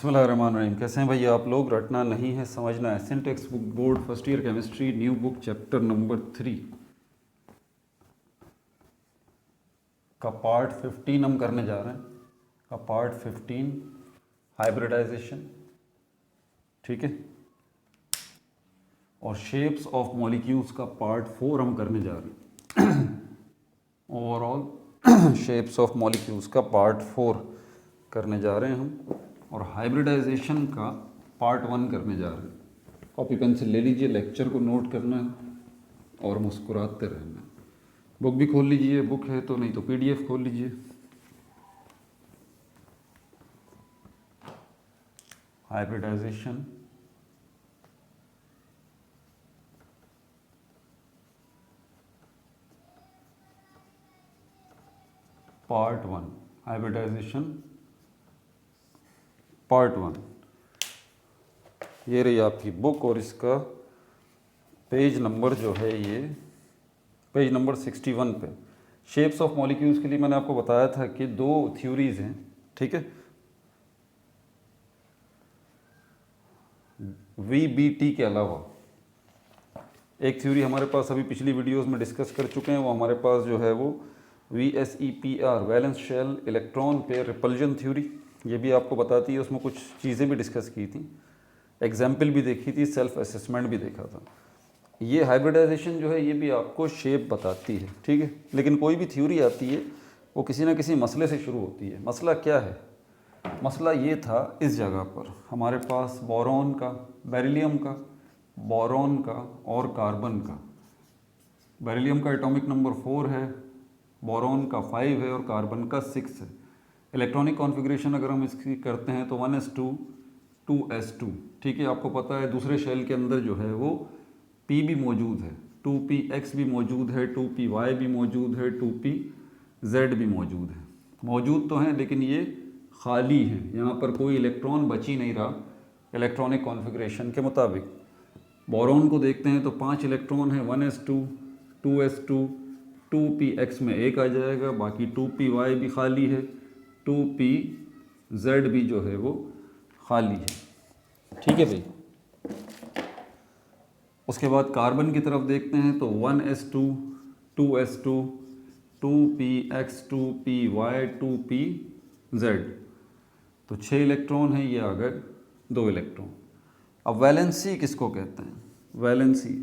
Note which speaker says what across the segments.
Speaker 1: बिस्मिल्लाहिर्रहमानिर्रहीम। कैसे हैं भैया आप लोग? रटना नहीं है, समझना है। SN text book board first year chemistry new book chapter number 3 का पार्ट 15 हम करने जा रहे हैं। का पार्ट 15 हाइब्रिडाइजेशन, ठीक है। और शेप्स ऑफ मॉलिक्यूल्स का पार्ट 4 हम करने जा रहे हैं। ओवरऑल शेप्स ऑफ मॉलिक्यूल्स का पार्ट 4 करने जा रहे हैं हम, और हाइब्रिडाइजेशन का पार्ट 1 करने जा रहे हैं। कॉपी पेंसिल ले लीजिए, लेक्चर को नोट करना है और मुस्कुराते रहना है। बुक भी खोल लीजिए, बुक है तो, नहीं तो पीडीएफ खोल लीजिए। Hybridization part 1, hybridization part 1। ये रही आपकी बुक, और इसका पेज नंबर जो है, ये पेज नंबर 61 पे। शेप्स ऑफ मॉलिक्यूल्स के लिए मैंने आपको बताया था कि 2 थ्योरीज हैं, ठीक है। VBT के अलावा एक थ्योरी हमारे पास अभी पिछली वीडियोस में डिस्कस कर चुके हैं, वो हमारे पास जो है वो VSEPR, valence shell electron pair repulsion theory. ये भी आपको बताती है, उसमें कुछ चीज़ें भी डिस्कस की थी, एग्जाम्पल भी देखी थी, सेल्फ असेसमेंट भी देखा था। ये हाइब्रिडाइजेशन जो है, ये भी आपको शेप बताती है, ठीक है। लेकिन कोई भी थ्योरी आती है वो किसी ना किसी मसले से शुरू होती है। मसला क्या है? मसला ये था, इस जगह पर हमारे पास बोरॉन का, बेरिलियम का, बोरॉन का और कार्बन का। बेरिलियम का एटॉमिक नंबर 4 है, बोरॉन का 5 है और कार्बन का 6 है। इलेक्ट्रॉनिक कॉन्फ़िगरेशन अगर हम इसकी करते हैं तो 1s2 2s2, ठीक है। आपको पता है दूसरे शेल के अंदर जो है वो P भी मौजूद है, 2px भी मौजूद है, 2py भी मौजूद है, 2pz भी मौजूद है। मौजूद तो हैं लेकिन ये खाली हैं, यहाँ पर कोई इलेक्ट्रॉन बच ही नहीं रहा इलेक्ट्रॉनिक कॉन्फ़िगरेशन के मुताबिक। बोरॉन को देखते हैं तो 5 इलेक्ट्रॉन है, 1s2 2s2, 2px में 1 आ जाएगा, बाकी 2py भी खाली है, 2pz भी जो है वो खाली है, ठीक है भाई। उसके बाद कार्बन की तरफ देखते हैं तो 1s2 2s2 2px 2py 2pz, तो 6 इलेक्ट्रॉन है, ये आ गए 2 इलेक्ट्रॉन। अब वैलेंसी किसको कहते हैं? Valency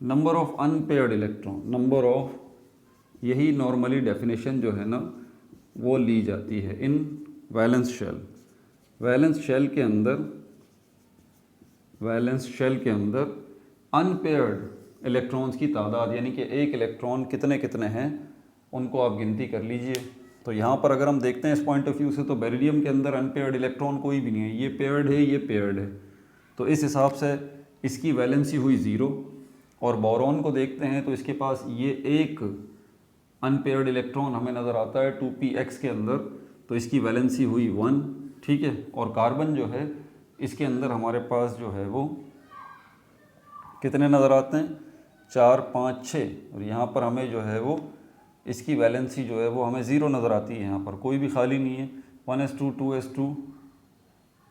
Speaker 1: number of unpaired electron, number of, यही नॉर्मली डेफिनेशन जो है ना वो ली जाती है in valence shell. Valence shell के अंदर, वैलेंस शेल के अंदर अनपेयर्ड इलेक्ट्रॉन्स की तादाद, यानी कि एक इलेक्ट्रॉन कितने कितने हैं उनको आप गिनती कर लीजिए। तो यहाँ पर अगर हम देखते हैं इस पॉइंट ऑफ व्यू से, तो बेरिलियम के अंदर अनपेयर्ड इलेक्ट्रॉन कोई भी नहीं है, ये पेयर्ड है, ये पेयर्ड है। तो इस हिसाब से इसकी वैलेंसी हुई 0। और बोरॉन को देखते हैं तो इसके पास ये एक अनपेयर्ड इलेक्ट्रॉन हमें नज़र आता है 2px के अंदर, तो इसकी वैलेंसी हुई 1, ठीक है। और कार्बन जो है इसके अंदर हमारे पास जो है वो कितने नज़र आते हैं? 4 5 6, और यहाँ पर हमें जो है वो इसकी वैलेंसी जो है वो हमें 0 नज़र आती है। यहाँ पर कोई भी खाली नहीं है, 1s2 2s2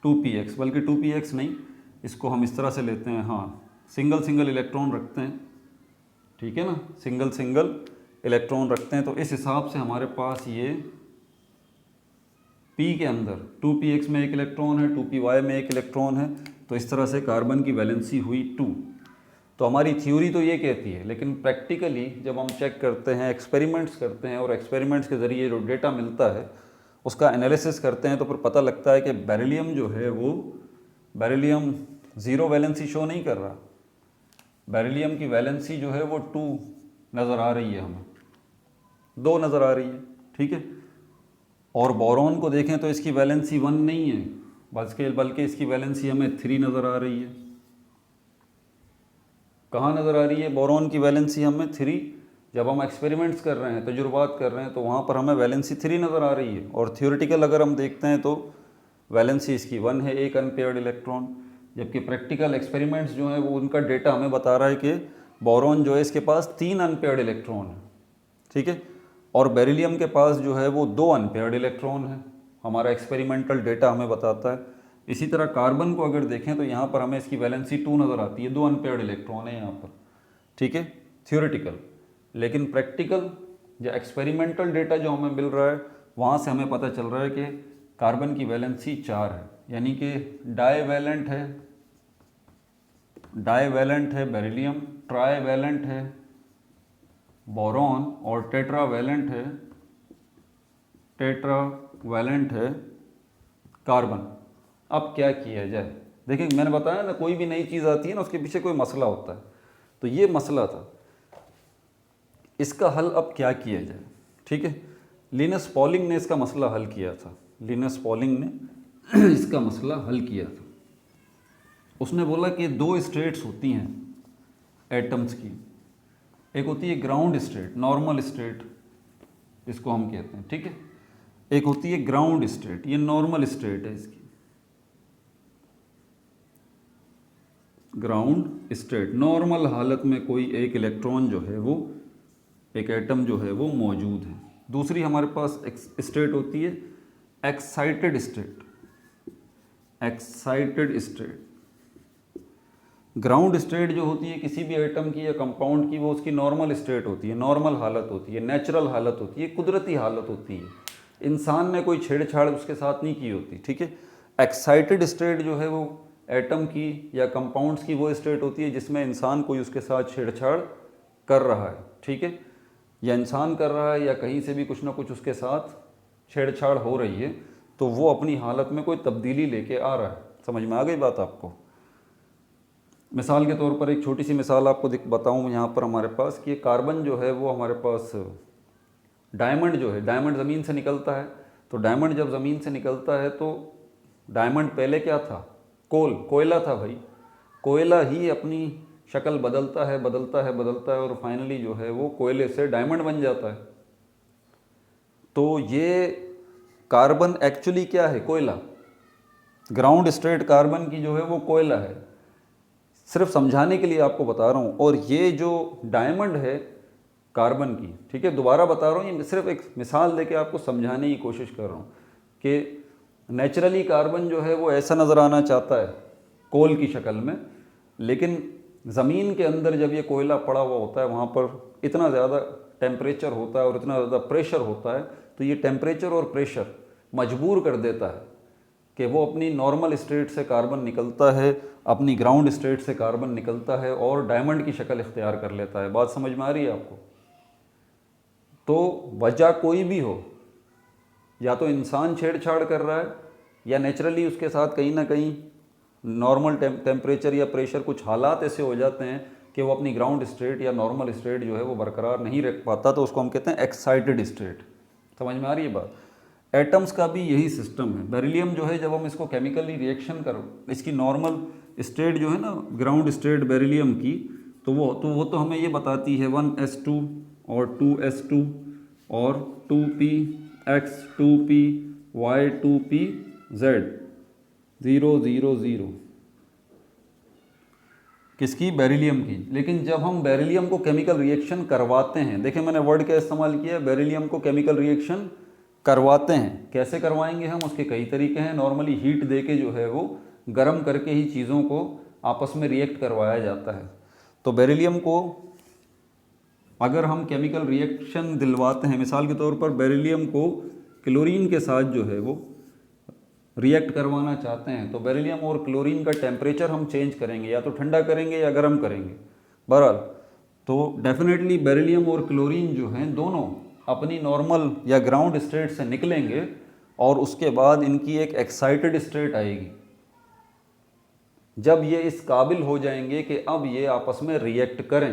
Speaker 1: 2px, बल्कि 2px नहीं, इसको हम इस तरह से लेते हैं, हाँ, सिंगल सिंगल इलेक्ट्रॉन रखते हैं, ठीक है ना, सिंगल सिंगल इलेक्ट्रॉन रखते हैं। तो इस हिसाब से हमारे पास ये P के अंदर 2px में 1 इलेक्ट्रॉन है, 2py में 1 इलेक्ट्रॉन है, तो इस तरह से कार्बन की वैलेंसी हुई 2। तो हमारी थ्योरी तो ये कहती है, लेकिन प्रैक्टिकली जब हम चेक करते हैं, एक्सपेरिमेंट्स करते हैं, और एक्सपेरिमेंट्स के ज़रिए जो डेटा मिलता है उसका एनालिसिस करते हैं, तो फिर पता लगता है कि बेरिलियम जो है वो, बेरिलियम 0 वैलेंसी शो नहीं कर रहा। बेरिलियम की वैलेंसी जो है वो 2 नज़र आ रही है, हमें 2 नज़र आ रही है, ठीक है। और बोरॉन को देखें तो इसकी वैलेंसी 1 नहीं है, बल्कि इसकी वैलेंसी हमें 3 नज़र आ रही है। कहाँ नज़र आ रही है बोरॉन की वैलेंसी हमें? 3। जब हम एक्सपेरिमेंट्स कर रहे हैं, तजुर्बात कर रहे हैं, तो वहाँ पर हमें वैलेंसी 3 नज़र आ रही है। और थ्योरेटिकल अगर हम देखते हैं तो वैलेंसी इसकी 1 है, एक अनपेयर्ड इलेक्ट्रॉन। जबकि प्रैक्टिकल एक्सपेरिमेंट्स जो हैं वो, उनका डेटा हमें बता रहा है कि बोरॉन जो है इसके पास 3 अनपेयर्ड इलेक्ट्रॉन है, ठीक है। और बेरिलियम के पास जो है वो 2 अनपेयर्ड इलेक्ट्रॉन है। हमारा एक्सपेरिमेंटल डेटा हमें बताता है। इसी तरह कार्बन को अगर देखें तो यहाँ पर हमें इसकी वैलेंसी 2 नज़र आती है, 2 अनपेयर्ड इलेक्ट्रॉन है यहाँ पर, ठीक है, थ्योरेटिकल। लेकिन प्रैक्टिकल या एक्सपेरिमेंटल डेटा जो हमें मिल रहा है वहाँ से हमें पता चल रहा है कि कार्बन की वैलेंसी 4 है, यानी कि डाईवैलेंट है बेरिलियम, ट्राईवैलेंट है बोरॉन और टेट्रावैलेंट है कार्बन। अब क्या किया जाए? देखिए मैंने बताया ना, कोई भी नई चीज़ आती है ना उसके पीछे कोई मसला होता है, तो ये मसला था, इसका हल अब क्या किया जाए, ठीक है। लिनस पॉलिंग ने इसका मसला हल किया था, लिनस पॉलिंग ने इसका मसला हल किया था। उसने बोला कि 2 स्टेट्स होती हैं एटम्स की, एक होती है ग्राउंड स्टेट, नॉर्मल स्टेट इसको हम कहते हैं, ठीक है, एक होती है ग्राउंड स्टेट, ये नॉर्मल स्टेट है इसकी, ग्राउंड स्टेट, नॉर्मल हालत में कोई एक इलेक्ट्रॉन जो है वो, एक एटम जो है वो मौजूद है। दूसरी हमारे पास स्टेट होती है एक्साइटेड स्टेट, ग्राउंड स्टेट जो होती है किसी भी एटम की या कंपाउंड की, वो उसकी नॉर्मल स्टेट होती है, नॉर्मल हालत होती है, नेचुरल हालत होती है, कुदरती हालत होती है, इंसान ने कोई छेड़छाड़ उसके साथ नहीं की होती, ठीक है। एक्साइटेड स्टेट जो है वो एटम की या कंपाउंड्स की वो स्टेट होती है जिसमें इंसान कोई उसके साथ छेड़छाड़ कर रहा है, ठीक है, या इंसान कर रहा है या कहीं से भी कुछ ना कुछ उसके साथ छेड़छाड़ हो रही है, तो वो अपनी हालत में कोई तब्दीली लेके आ रहा है। समझ में आ गई बात आपको? मिसाल के तौर पर एक छोटी सी मिसाल आपको बताऊँ यहाँ पर हमारे पास कि कार्बन जो है वो हमारे पास, डायमंड जो है, डायमंड ज़मीन से निकलता है, तो डायमंड जब ज़मीन से निकलता है तो डायमंड पहले क्या था? कोयला था भाई। कोयला ही अपनी शक्ल बदलता है और फाइनली जो है वो कोयले से डायमंड बन जाता है। तो ये कार्बन एक्चुअली क्या है? कोयला। ग्राउंड स्टेट कार्बन की जो है वो कोयला है, सिर्फ समझाने के लिए आपको बता रहा हूँ। और ये जो डायमंड है कार्बन की, ठीक है, दोबारा बता रहा हूँ, ये सिर्फ एक मिसाल देके आपको समझाने की कोशिश कर रहा हूँ कि नेचुरली कार्बन जो है वो ऐसा नज़र आना चाहता है कोल की शक्ल में, लेकिन ज़मीन के अंदर जब ये कोयला पड़ा हुआ होता है वहाँ पर इतना ज़्यादा टेम्परेचर होता है और इतना ज़्यादा प्रेशर होता है, तो ये टेम्परेचर और प्रेशर मजबूर कर देता है कि वो अपनी नॉर्मल स्टेट से कार्बन निकलता है, अपनी ग्राउंड स्टेट से कार्बन निकलता है और डायमंड की शक्ल इख्तियार कर लेता है। बात समझ में आ रही है आपको? तो वजह कोई भी हो, या तो इंसान छेड़छाड़ कर रहा है या नेचुरली उसके साथ कहीं ना कहीं नॉर्मल टेम्परेचर या प्रेशर, कुछ हालात ऐसे हो जाते हैं कि वो अपनी ग्राउंड स्टेट या नॉर्मल स्टेट जो है वो बरकरार नहीं रख पाता, तो उसको हम कहते हैं एक्साइटेड स्टेट। समझ में आ रही है बात? एटम्स का भी यही सिस्टम है। बेरिलियम जो है जब हम इसको केमिकली रिएक्शन करो, इसकी नॉर्मल स्टेट जो है ना ग्राउंड स्टेट बेरिलियम की, तो वो तो हमें ये बताती है 1s2 और 2s2 और 2px 2p y 2p z 0 0 0, किसकी? बेरिलियम की। लेकिन जब हम बेरिलियम को केमिकल रिएक्शन करवाते हैं, देखिए मैंने वर्ड क्या इस्तेमाल किया है, बेरिलियम को केमिकल रिएक्शन करवाते हैं। कैसे करवाएंगे हम? उसके कई तरीके हैं। नॉर्मली हीट देके जो है वो गर्म करके ही चीज़ों को आपस में रिएक्ट करवाया जाता है। तो बेरिलियम को अगर हम केमिकल रिएक्शन दिलवाते हैं, मिसाल के तौर पर बेरिलियम को क्लोरीन के साथ जो है वो रिएक्ट करवाना चाहते हैं, तो बेरिलियम और क्लोरीन का टेम्परेचर हम चेंज करेंगे, या तो ठंडा करेंगे या गर्म करेंगे। बहरहाल तो डेफिनेटली बेरिलियम और क्लोरीन जो हैं दोनों अपनी नॉर्मल या ग्राउंड स्टेट से निकलेंगे और उसके बाद इनकी एक एक्साइटेड स्टेट आएगी, जब ये इस काबिल हो जाएंगे कि अब ये आपस में रिएक्ट करें।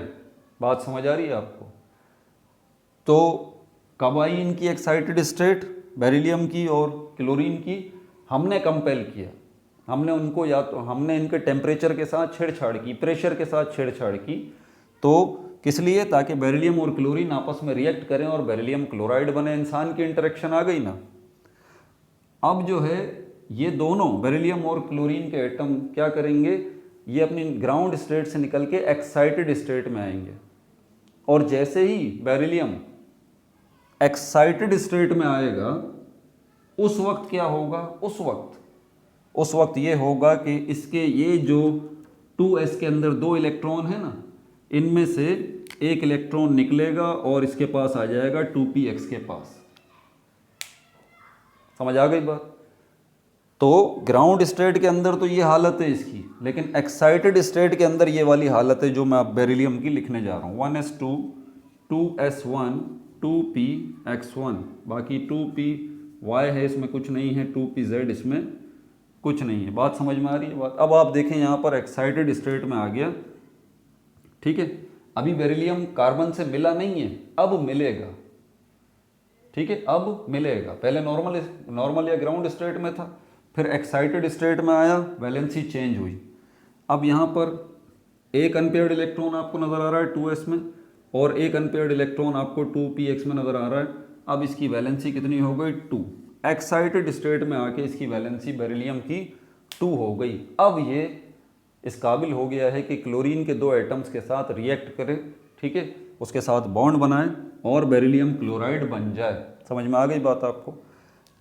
Speaker 1: बात समझ आ रही है आपको? तो कब आई इनकी एक्साइटेड स्टेट बेरिलियम की और क्लोरीन की? हमने कंपेल किया, हमने उनको, या तो हमने इनके टेम्परेचर के साथ छेड़छाड़ की, प्रेशर के साथ छेड़छाड़ की। तो किस लिए? ताकि बेरिलियम और क्लोरीन आपस में रिएक्ट करें और बेरिलियम क्लोराइड बने। इंसान की इंटरेक्शन आ गई ना। अब जो है ये दोनों बेरिलियम और क्लोरीन के एटम क्या करेंगे? ये अपनी ग्राउंड स्टेट से निकल के एक्साइटेड स्टेट में आएंगे, और जैसे ही बेरिलियम एक्साइटेड स्टेट में आएगा उस वक्त क्या होगा, उस वक्त ये होगा कि इसके ये जो 2s के अंदर 2 इलेक्ट्रॉन है ना, इनमें से एक इलेक्ट्रॉन निकलेगा और इसके पास आ जाएगा 2px के पास। समझ आ गई बात। तो ग्राउंड स्टेट के अंदर तो ये हालत है इसकी, लेकिन एक्साइटेड स्टेट के अंदर ये वाली हालत है जो मैं अब बेरिलियम की लिखने जा रहा हूँ। 1s2 2s1 2px1, बाकी 2py है इसमें कुछ नहीं है, 2pz इसमें कुछ नहीं है। बात समझ में आ रही है बात। अब आप देखें यहाँ पर एक्साइटेड स्टेट में आ गया, ठीक है। अभी बेरिलियम कार्बन से मिला नहीं है, अब मिलेगा, ठीक है, अब मिलेगा। पहले नॉर्मल या ग्राउंड स्टेट में था, फिर एक्साइटेड स्टेट में आया, वैलेंसी चेंज हुई। अब यहाँ पर एक अनपेयर्ड इलेक्ट्रॉन आपको नज़र आ रहा है 2s में, और एक अनपेयर्ड इलेक्ट्रॉन आपको 2px में नज़र आ रहा है। अब इसकी वैलेंसी कितनी हो गई, 2। एक्साइटेड स्टेट में आके इसकी वैलेंसी बेरिलियम की 2 हो गई। अब ये इस काबिल हो गया है कि क्लोरीन के 2 एटम्स के साथ रिएक्ट करे, ठीक है, उसके साथ बॉन्ड बनाए और बेरिलियम क्लोराइड बन जाए। समझ में आ गई बात आपको।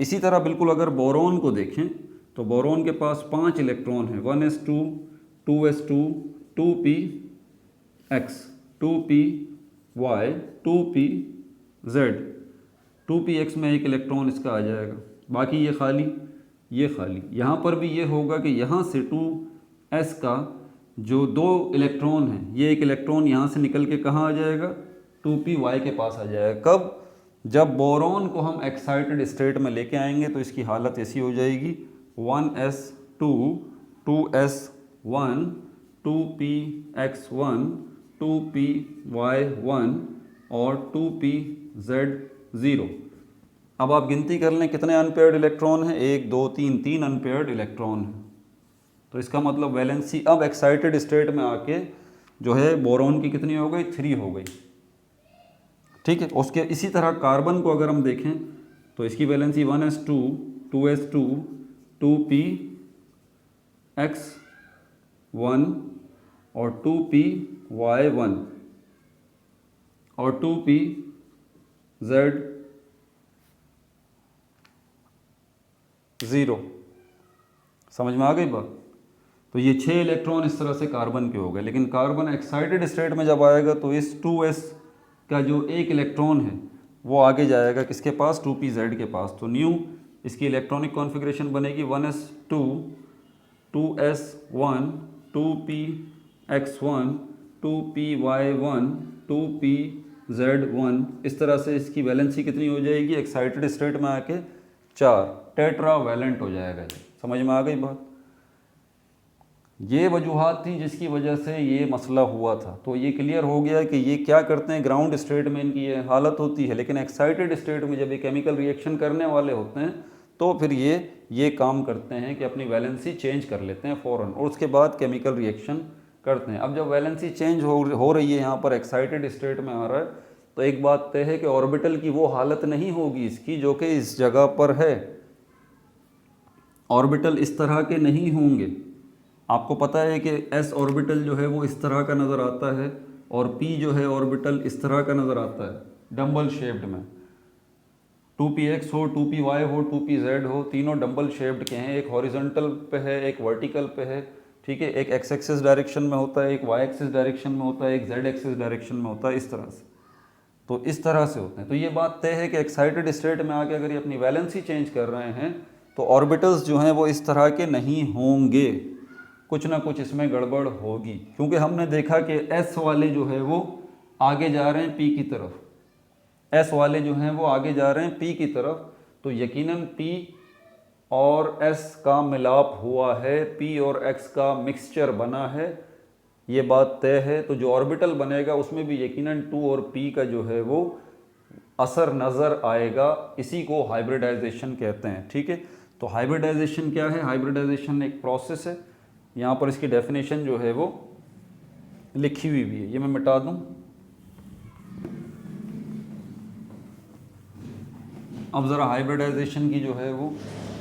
Speaker 1: इसी तरह बिल्कुल अगर बोरोन को देखें तो बोरोन के पास 5 इलेक्ट्रॉन है, 1s2 2s2 2px 2py 2pz, 2px में एक इलेक्ट्रॉन इसका आ जाएगा, बाकी ये खाली ये खाली। यहाँ पर भी ये होगा कि यहाँ से 2s का जो 2 इलेक्ट्रॉन है, ये एक इलेक्ट्रॉन यहाँ से निकल के कहाँ आ जाएगा, 2py के पास आ जाएगा। कब, जब बोरोन को हम एक्साइटेड स्टेट में लेके आएंगे तो इसकी हालत ऐसी हो जाएगी 1s2 2s1 2px1 2py1 और 2pz0। अब आप गिनती कर लें कितने अनपेयर्ड इलेक्ट्रॉन हैं, 1 2 3 3 अनपेयर्ड इलेक्ट्रॉन हैं। तो इसका मतलब वैलेंसी अब एक्साइटेड स्टेट में आके जो है बोरोन की कितनी हो गई, 3 हो गई, ठीक है। उसके इसी तरह कार्बन को अगर हम देखें तो इसकी वैलेंसी 1s2 2s2 2px1 और 2py1 और 2pz0। समझ में आ गई बात। तो ये 6 इलेक्ट्रॉन इस तरह से कार्बन के हो गए। लेकिन कार्बन एक्साइटेड स्टेट में जब आएगा तो इस 2s का जो एक इलेक्ट्रॉन है वो आगे जाएगा किसके पास, 2pz के पास। तो न्यू इसकी इलेक्ट्रॉनिक कॉन्फ़िगरेशन बनेगी 1s2 2s1 2px1 2py1 2pz1। इस तरह से इसकी वैलेंसी कितनी हो जाएगी, एक्साइटेड स्टेट में आके 4 टेट्रा वैलेंट हो जाएगा। समझ में आ गई बात। ये वजूहात थी जिसकी वजह से ये मसला हुआ था। तो ये क्लियर हो गया कि ये क्या करते हैं, ग्राउंड स्टेट में इनकी ये हालत होती है, लेकिन एक्साइटेड स्टेट में जब ये केमिकल रिएक्शन करने वाले होते हैं तो फिर ये काम करते हैं कि अपनी वैलेंसी चेंज कर लेते हैं फ़ौरन और उसके बाद केमिकल रिएक्शन करते हैं। अब जब वैलेंसी चेंज हो रही है, यहाँ पर एक्साइटेड स्टेट में आ रहा है, तो एक बात तय है कि ऑर्बिटल की वो हालत नहीं होगी इसकी जो कि इस जगह पर है। ऑर्बिटल इस तरह के नहीं होंगे। आपको पता है कि s ऑर्बिटल जो है वो इस तरह का नज़र आता है और p जो है ऑर्बिटल इस तरह का नज़र आता है, डम्बल शेप्ड में। 2px हो, 2py हो, 2pz हो, तीनों डम्बल शेप्ड के हैं। एक हॉरिजॉन्टल पे है, एक वर्टिकल पे है, ठीक है। एक x एक्सिस डायरेक्शन में होता है, एक y एक्सिस डायरेक्शन में होता है, एक z एक्सिस डायरेक्शन में होता है, इस तरह से। तो इस तरह से होते हैं। तो ये बात तय है कि एक्साइटेड स्टेट में आके अगर ये अपनी वैलेंसी चेंज कर रहे हैं तो ऑर्बिटल्स जो हैं वो इस तरह के नहीं होंगे, कुछ ना कुछ इसमें गड़बड़ होगी। क्योंकि हमने देखा कि s वाले जो है वो आगे जा रहे हैं p की तरफ, s वाले जो हैं वो आगे जा रहे हैं p की तरफ। तो यकीनन p और s का मिलाप हुआ है, p और x का मिक्सचर बना है, ये बात तय है। तो जो ऑर्बिटल बनेगा उसमें भी यकीनन 2 और p का जो है वो असर नज़र आएगा। इसी को हाइब्रिडाइजेशन कहते हैं, ठीक है। तो हाइब्रिडाइजेशन क्या है, हाइब्रिडाइजेशन एक प्रोसेस है। यहाँ पर इसकी डेफिनेशन जो है वो लिखी हुई भी है, ये मैं मिटा दूँ। अब ज़रा हाइब्रिडाइजेशन की जो है वो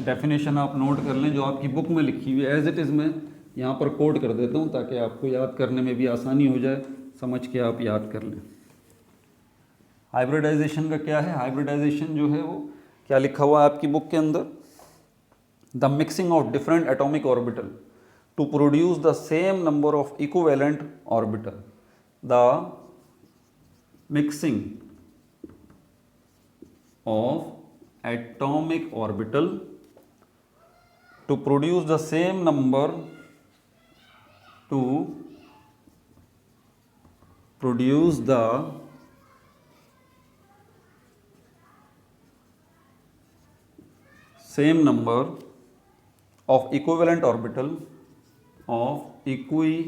Speaker 1: डेफिनेशन आप नोट कर लें, जो आपकी बुक में लिखी हुई है। एज इट इज़ मैं यहाँ पर कोड कर देता हूँ ताकि आपको याद करने में भी आसानी हो जाए, समझ के आप याद कर लें। हाइब्रिडाइजेशन का क्या है, हाइब्रिडाइजेशन जो है वो क्या लिखा हुआ है आपकी बुक के अंदर? The mixing of different atomic orbital to produce the same number of equivalent orbital. The mixing of atomic orbital to produce the same number to produce the same number of equivalent orbital of equivalent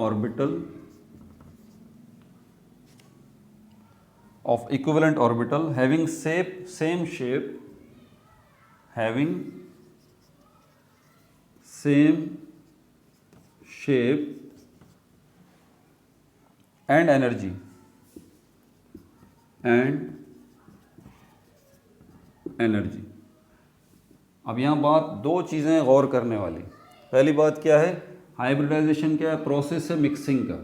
Speaker 1: orbital of equivalent orbital having same shape, having same shape and energy अब यहाँ बात दो चीज़ें गौर करने वाली। पहली बात क्या है? हाइब्रिडाइजेशन क्या है? प्रोसेस है मिक्सिंग का।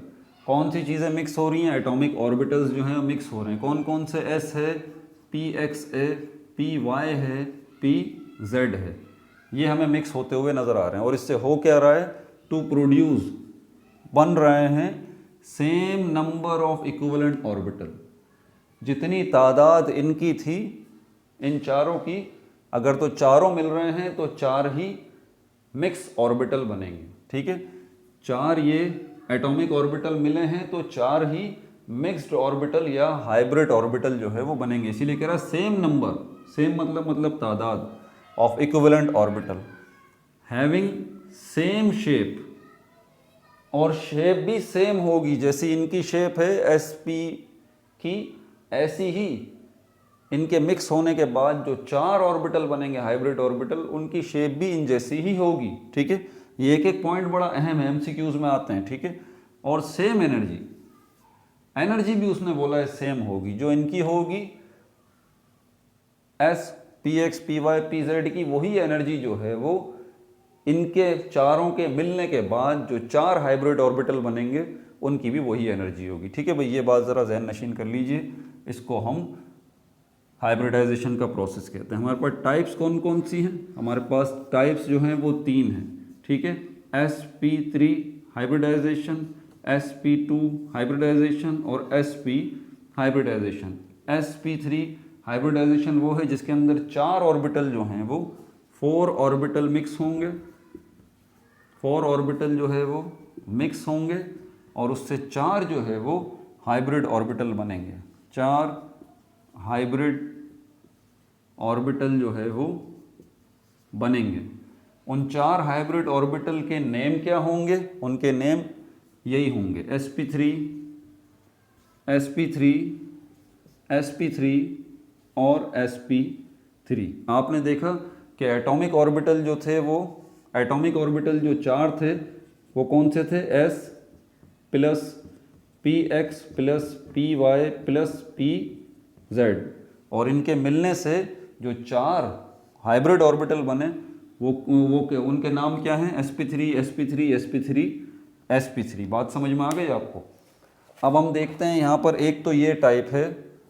Speaker 1: कौन सी चीज़ें मिक्स हो रही हैं? एटॉमिक ऑर्बिटल्स जो हैं मिक्स हो रहे हैं। कौन कौन से? एस है, PXA, PY है, PZ है, ये हमें मिक्स होते हुए नज़र आ रहे हैं। और इससे हो क्या रहा है? टू प्रोड्यूस, बन रहे हैं same number of equivalent orbital. जितनी तादाद इनकी थी, इन चारों की, अगर तो चारों मिल रहे हैं तो चार ही मिक्स ऑर्बिटल बनेंगे। ठीक है, चार ये एटॉमिक ऑर्बिटल मिले हैं तो चार ही मिक्स्ड ऑर्बिटल या हाइब्रिड ऑर्बिटल जो है वो बनेंगे। इसीलिए कह रहा सेम नंबर, सेम मतलब तादाद, of equivalent orbital having same shape, और शेप भी सेम होगी। जैसी इनकी शेप है SP की, ऐसी ही इनके मिक्स होने के बाद जो चार ऑर्बिटल बनेंगे हाइब्रिड ऑर्बिटल, उनकी शेप भी इन जैसी ही होगी। ठीक है, ये एक एक पॉइंट बड़ा अहम है, MCQs में आते हैं। ठीक है, और सेम एनर्जी भी उसने बोला है सेम होगी। जो इनकी होगी S, PX, PY, PZ की, वही एनर्जी जो है वो इनके चारों के मिलने के बाद जो चार हाइब्रिड ऑर्बिटल बनेंगे उनकी भी वही एनर्जी होगी। ठीक है भाई, ये बात ज़रा जहन नशीन कर लीजिए। इसको हम हाइब्रिडाइजेशन का प्रोसेस कहते हैं। हमारे पास टाइप्स कौन कौन सी हैं? हमारे पास टाइप्स जो हैं वो तीन हैं। ठीक है, sp3 हाइब्रिडाइजेशन, sp2 हाइब्रिडाइजेशन और sp हाइब्रिडाइजेशन। sp3 हाइब्रिडाइजेशन वो है जिसके अंदर चार ऑर्बिटल जो हैं वो 4 ऑर्बिटल मिक्स होंगे, 4 ऑर्बिटल जो है वो मिक्स होंगे और उससे चार जो है वो हाइब्रिड ऑर्बिटल बनेंगे। चार हाइब्रिड ऑर्बिटल जो है वो बनेंगे। उन चार हाइब्रिड ऑर्बिटल के नेम क्या होंगे? उनके नेम यही होंगे, sp3, sp3, sp3 और sp3। आपने देखा कि एटॉमिक ऑर्बिटल जो थे वो, एटॉमिक ऑर्बिटल जो चार थे वो कौन से थे? s plus px plus py plus pz, और इनके मिलने से जो चार हाइब्रिड ऑर्बिटल बने वो उनके नाम क्या हैं? sp3, sp3, sp3, sp3। बात समझ में आ गई आपको? अब हम देखते हैं यहाँ पर, एक तो ये टाइप है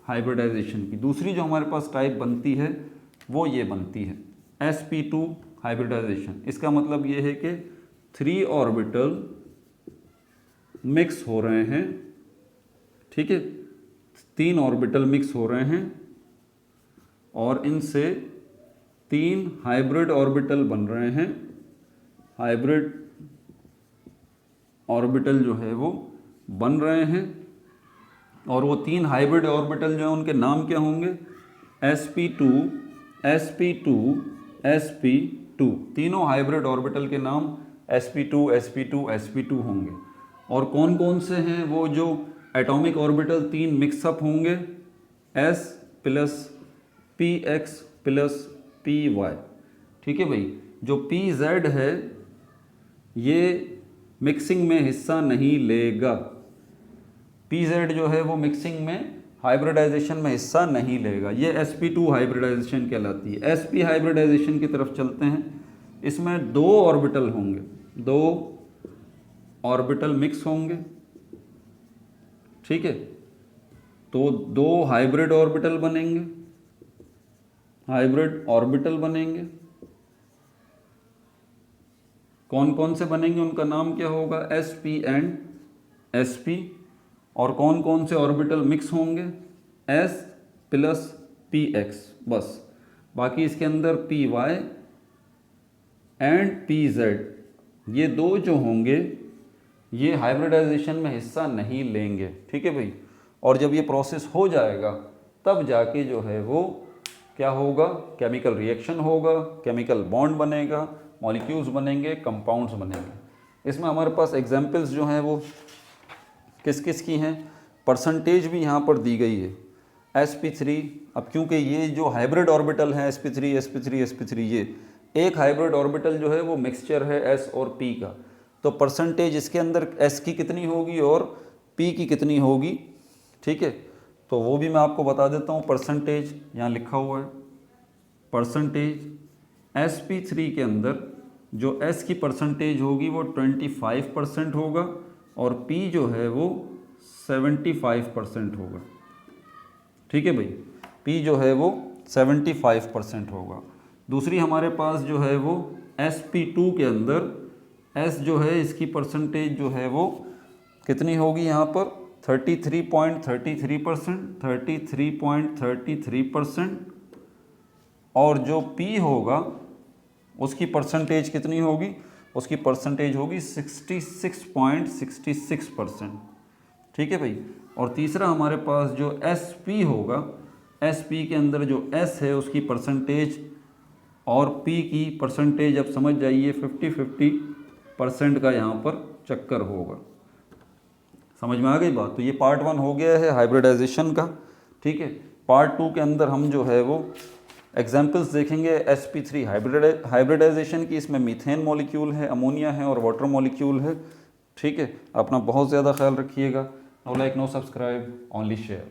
Speaker 1: हाइब्रिडाइजेशन की। दूसरी जो हमारे पास टाइप बनती है वो ये बनती है sp2 हाइब्रिडाइजेशन। इसका मतलब ये है कि 3 ऑर्बिटल मिक्स हो रहे हैं। ठीक है, 3 ऑर्बिटल मिक्स हो रहे हैं और इनसे 3 हाइब्रिड ऑर्बिटल बन रहे हैं। हाइब्रिड ऑर्बिटल जो है वो बन रहे हैं और वो 3 हाइब्रिड ऑर्बिटल जो है उनके नाम क्या होंगे? sp2, sp2, sp2। तीनों हाइब्रिड ऑर्बिटल के नाम sp2, sp2, sp2 होंगे। और कौन कौन से हैं वो जो एटॉमिक ऑर्बिटल 3 मिक्सअप होंगे? s plus px plus py। ठीक है भाई, जो pz है ये मिक्सिंग में हिस्सा नहीं लेगा। pz जो है वो मिक्सिंग में, हाइब्रिडाइजेशन में हिस्सा नहीं लेगा। ये sp2 हाइब्रिडाइजेशन कहलाती है। sp हाइब्रिडाइजेशन की तरफ चलते हैं। इसमें 2 ऑर्बिटल होंगे, 2 ऑर्बिटल मिक्स होंगे। ठीक है, तो दो हाइब्रिड ऑर्बिटल बनेंगे, हाइब्रिड ऑर्बिटल बनेंगे। कौन कौन से बनेंगे, उनका नाम क्या होगा, sp एंड sp। और कौन कौन से ऑर्बिटल मिक्स होंगे, s प्लस px, बस। बाकी इसके अंदर py एंड pz, ये दो जो होंगे ये हाइब्रिडाइजेशन में हिस्सा नहीं लेंगे, ठीक है भाई। और जब ये प्रोसेस हो जाएगा तब जाके जो है वो क्या होगा, केमिकल रिएक्शन होगा, केमिकल बॉन्ड बनेगा, मॉलिक्यूल्स बनेंगे, कंपाउंड्स बनेंगे। इसमें हमारे पास एग्जांपल्स जो हैं वो किस किस की हैं, परसेंटेज भी यहाँ पर दी गई है। sp3, अब क्योंकि ये जो हाइब्रिड ऑर्बिटल है sp3 sp3 sp3, ये एक हाइब्रिड ऑर्बिटल जो है वो मिक्सचर है s और p का, तो परसेंटेज इसके अंदर s की कितनी होगी और p की कितनी होगी, ठीक है। तो वो भी मैं आपको बता देता हूँ। परसेंटेज यहाँ लिखा हुआ है, परसेंटेज sp3 के अंदर जो s की परसेंटेज होगी वो 25% होगा और p जो है वो 75% होगा, ठीक है भाई। p जो है वो 75% होगा। दूसरी हमारे पास जो है वो sp2 के अंदर s जो है इसकी परसेंटेज जो है वो कितनी होगी, यहाँ पर 33.33%, और जो p होगा उसकी परसेंटेज कितनी होगी, उसकी परसेंटेज होगी 66.66%, ठीक है भाई। और तीसरा हमारे पास जो sp होगा, sp के अंदर जो s है उसकी परसेंटेज और p की परसेंटेज, अब समझ जाइए 50-50% का यहाँ पर चक्कर होगा। समझ में आ गई बात। तो ये पार्ट 1 हो गया है हाइब्रिडाइजेशन का, ठीक है। पार्ट 2 के अंदर हम जो है वो एग्जाम्पल्स देखेंगे sp3 हाइब्रिडाइजेशन की। इसमें मीथेन मॉलिक्यूल है, अमोनिया है और वाटर मॉलिक्यूल है, ठीक है। अपना बहुत ज़्यादा ख्याल रखिएगा। No like, no subscribe, only share.